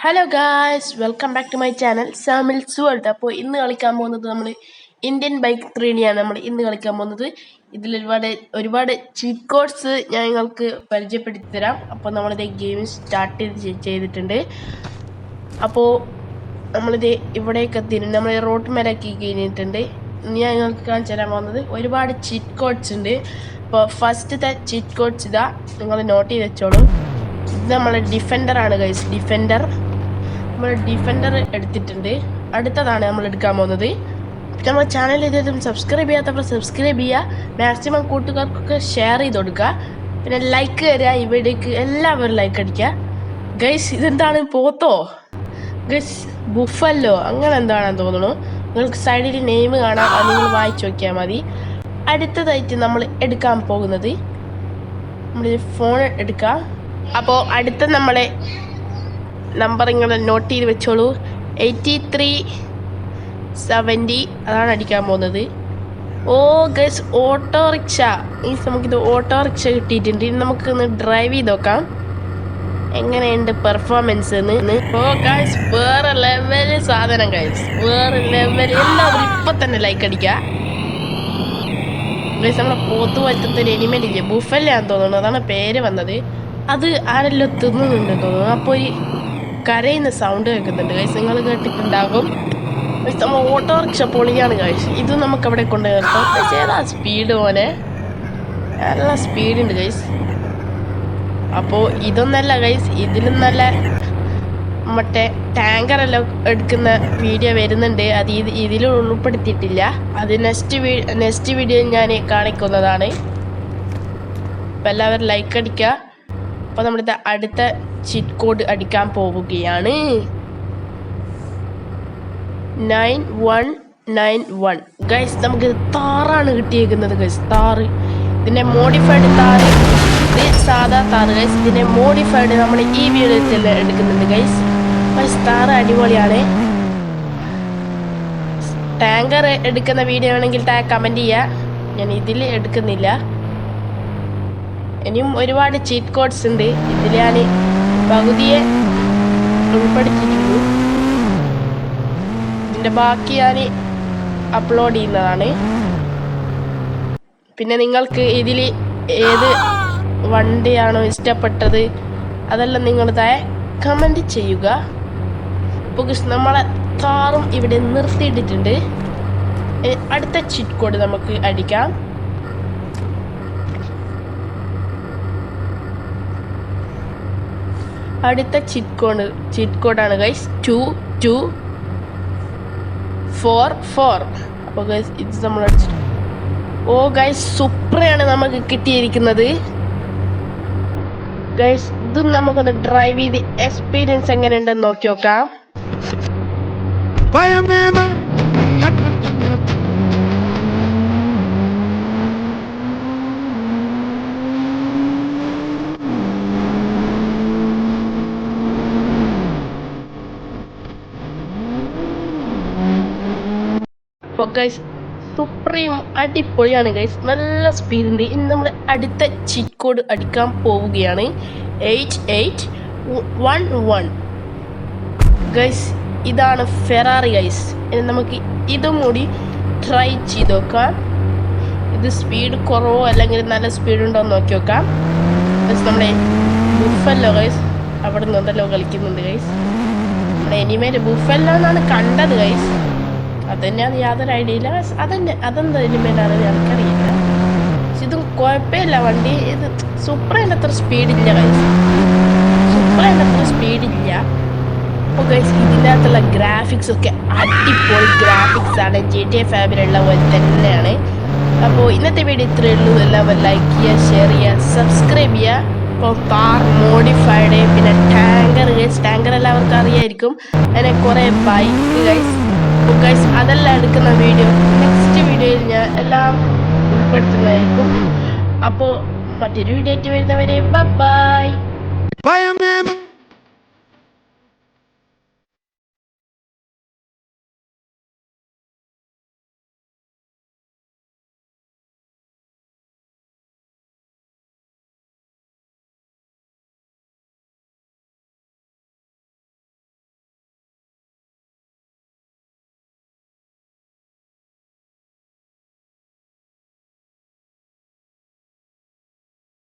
Hello guys, welcome back to my channel Samil's world. അപ്പോൾ ഇന്ന് കളിക്കാൻ പോകുന്നത് നമ്മൾ ഇന്ത്യൻ ബൈക്ക് 3D നമ്മൾ ഇന്ന് കളിക്കാൻ പോകുന്നത്. ഇതിൽ ഒരുപാട് ചീറ്റ് കോഡ്സ് ഞാൻ നിങ്ങൾക്ക് പരിചയപ്പെടുത്തി തരാം. അപ്പോൾ നമ്മളിത് ഗെയിം സ്റ്റാർട്ട് ചെയ്തിട്ടുണ്ട്. അപ്പോൾ നമ്മളിത് ഇവിടേക്ക് എത്തിയിട്ടുണ്ട്. നമ്മൾ റോഡ് മേലാക്കി കഴിഞ്ഞിട്ടുണ്ട്. ഇനി ഞാൻ നിങ്ങൾക്ക് കാണിച്ചു തരാൻ പോകുന്നത് ഒരുപാട് ചീറ്റ് കോഡ്സ് ഉണ്ട്. അപ്പോൾ ഫസ്റ്റത്തെ ചീറ്റ് കോഡ്സ് ഇതാ, നിങ്ങൾ നോട്ട് ചെയ്ത് വെച്ചോളൂ. ഇത് നമ്മളെ ഡിഫൻഡറാണ് ഗൈസ്. നമ്മൾ ഡിഫൻഡർ എടുത്തിട്ടുണ്ട്. അടുത്തതാണ് നമ്മൾ എടുക്കാൻ പോകുന്നത്. നമ്മുടെ ചാനൽ ഇതും സബ്സ്ക്രൈബ് ചെയ്യാത്തപ്പോൾ സബ്സ്ക്രൈബ് ചെയ്യുക. മാക്സിമം കൂട്ടുകാർക്കൊക്കെ ഷെയർ ചെയ്ത് കൊടുക്കുക. പിന്നെ ലൈക്ക് തരിക. ഇവിടേക്ക് എല്ലാവരും ലൈക്ക് അടിക്കുക ഗൈസ്. ഇതെന്താണ്, പോത്തോ ഗൈസ്? ബുഫല്ലോ അങ്ങനെ എന്താണെന്ന് തോന്നുന്നു. നിങ്ങൾക്ക് സൈഡിൽ നെയിം കാണാം, അത് നിങ്ങൾ വായിച്ചു നോക്കിയാൽ മതി. അടുത്തതായിട്ട് നമ്മൾ എടുക്കാൻ പോകുന്നത്, നമ്മൾ ഫോൺ എടുക്കുക. അപ്പോൾ അടുത്ത നമ്മളെ നമ്പർ ഇങ്ങനെ നോട്ട് ചെയ്ത് വെച്ചോളൂ. 8370 അതാണ് അടിക്കാൻ പോകുന്നത്. ഓ ഗൈസ്, ഓട്ടോറിക്ഷ. നമുക്കിത് ഓട്ടോറിക്ഷ കിട്ടിയിട്ടുണ്ട്. ഇനി നമുക്കൊന്ന് ഡ്രൈവ് ചെയ്ത് നോക്കാം എങ്ങനെയുണ്ട് പെർഫോമൻസ് എന്ന്. ഓ ഗൈസ്, വേറെ ലെവല് സാധനം ഗൈസ്, വേറെ ലെവല്. എല്ലാവരും ഇപ്പം തന്നെ ലൈക്ക് അടിക്കുക ഗൈസ്. നമ്മുടെ പോത്ത് പറ്റത്തൊരു എനിമൽ ഇല്ലേ, ബുഫല്ലാന്ന് തോന്നുന്നു, അതാണ് പേര് വന്നത്. അത് ആരെല്ലാം തിന്നുന്നുണ്ടെന്ന് തോന്നുന്നു. അപ്പോൾ ഒരു കരയുന്ന സൗണ്ട് കേൾക്കുന്നുണ്ട് ഗൈസ്, നിങ്ങൾ കേട്ടിട്ടുണ്ടാകും. നമ്മൾ ഓട്ടോറിക്ഷ പൊളിയാണ് ഗൈസ്. ഇത് നമുക്ക് അവിടെ കൊണ്ട് നിർത്താം. പക്ഷേ ഏതാ സ്പീഡ് പോലെ, നല്ല സ്പീഡുണ്ട് ഗൈസ്. അപ്പോൾ ഇതൊന്നല്ല ഗൈസ്, ഇതിലും നല്ല മറ്റേ ടാങ്കറെല്ലാം എടുക്കുന്ന വീഡിയോ വരുന്നുണ്ട്. അത് ഇതിൽ ഉൾപ്പെടുത്തിയിട്ടില്ല. അത് നെക്സ്റ്റ് വീഡിയോയിൽ ഞാൻ കാണിക്കുന്നതാണ്. അപ്പോൾ എല്ലാവരും ലൈക്ക് അടിക്കുക. അപ്പോൾ നമ്മുടെ അടുത്ത ചീറ്റ് കോഡ് അടിക്കാൻ പോവുകയാണ്. 9191 ഗൈസ്. നമുക്ക് താറാണ് കിട്ടിയേക്കുന്നത് ഗൈസ്, താറ്. ഇതിൻ്റെ മോഡിഫൈഡ് താറ്, ഇത് സാധാ താറ് ഗൈസ്. ഇതിൻ്റെ മോഡിഫൈഡ് നമ്മൾ ഈ വീഡിയോയിൽ എടുക്കുന്നുണ്ട് ഗൈസ്. ഗൈസ് താറ് അടിപൊളിയാണ്. ടാങ്കർ എടുക്കുന്ന വീഡിയോ ആണെങ്കിൽ കമൻറ്റ് ചെയ്യുക. ഞാൻ ഇതിൽ എടുക്കുന്നില്ല. ഇനിയും ഒരുപാട് ചീറ്റ് കോഡ്സ് ഉണ്ട്. ഇതിൽ ഞാൻ പകുതിയെ ഉൾപ്പെടുത്തിയിട്ടുള്ളൂ. ഇതിൻ്റെ ബാക്കി ഞാൻ അപ്ലോഡ് ചെയ്യുന്നതാണ്. പിന്നെ നിങ്ങൾക്ക് ഇതിൽ ഏത് വണ്ടിയാണോ ഇഷ്ടപ്പെട്ടത് അതെല്ലാം നിങ്ങൾ കമൻറ്റ് ചെയ്യുക. അപ്പോൾ നമ്മളെ കാറും ഇവിടെ നിർത്തിയിട്ടിട്ടുണ്ട്. അടുത്ത ചീറ്റ് കോഡ് നമുക്ക് അടിക്കാം. അടുത്ത ചീറ്റ് കോഡാണ് ഗൈസ് 2244. അപ്പോൾ ഗൈസ് ഇത് നമ്മൾ അടിച്ചിട്ട്, ഓ ഗൈസ് സൂപ്പറാണ് നമുക്ക് കിട്ടിയിരിക്കുന്നത് ഗൈസ്. ഇതും നമുക്കൊന്ന് ഡ്രൈവ് ചെയ്ത് എക്സ്പീരിയൻസ് എങ്ങനെയുണ്ടെന്ന് നോക്കി നോക്കാം. അപ്പോൾ ഗൈസ് സുപ്രീം അടിപൊളിയാണ് ഗൈസ്, നല്ല സ്പീഡുണ്ട്. ഇനി നമ്മൾ അടുത്ത ചീറ്റ് കോഡ് അടിക്കാൻ പോവുകയാണ്. 8811 ഗൈസ്. ഇതാണ് ഫെറാറി ഗൈസ്. ഇനി നമുക്ക് ഇതും കൂടി ട്രൈ ചെയ്ത് നോക്കാം. ഇത് സ്പീഡ് കുറവോ അല്ലെങ്കിൽ നല്ല സ്പീഡുണ്ടോ എന്ന് നോക്കി നോക്കാം ഗൈസ്. നമ്മുടെ ബുഫല്ലോ ഗൈസ് അവിടെ നിന്നല്ലോ കളിക്കുന്നുണ്ട് ഗൈസ്. നമ്മുടെ എനിമേൽ ബുഫല്ലോ എന്നാണ് കണ്ടത് ഗൈസ്. അതന്നെയാണ് യാതൊരു ഐഡിയ ഇല്ല. അതെന്താ എലിമെൻ്റാണ് എനിക്കറിയില്ല. പക്ഷെ ഇതും കുഴപ്പമില്ല വണ്ടി. ഇത് സൂപ്പറിൻ്റെ അത്ര സ്പീഡില്ല ഗൈസ്, സൂപ്പറിൻ്റെ അത്ര സ്പീഡില്ല. അപ്പോൾ ഗൈസ് ഇതിൻ്റെ അകത്തുള്ള ഗ്രാഫിക്സ് ഒക്കെ അടിപൊളി ഗ്രാഫിക്സ് ആണ്. GTA 5 പോലെ തന്നെയാണ്. അപ്പോൾ ഇന്നത്തെ വീഡിയോ ഇത്രയേ ഉള്ളൂ. എല്ലാവരും ലൈക്ക് ചെയ്യുക, ഷെയർ ചെയ്യുക, സബ്സ്ക്രൈബ് ചെയ്യുക. അപ്പോൾ കാർ മോഡിഫൈഡ്, പിന്നെ ടാങ്കർ ഗൈസ്. ടാങ്കർ എല്ലാവർക്കും അറിയായിരിക്കും. അങ്ങനെ കുറേ ബൈക്ക് ഗൈസ്. അപ്പോൾ ഗൈസ് അതെല്ലാം എടുക്കുന്ന വീഡിയോ നെക്സ്റ്റ് വീഡിയോയിൽ ഞാൻ എല്ലാം ഉൾപ്പെടുത്തുന്നതായിരിക്കും. അപ്പോൾ മറ്റൊരു വീഡിയോ ആയിട്ട് വരുന്നവരെ ബൈ.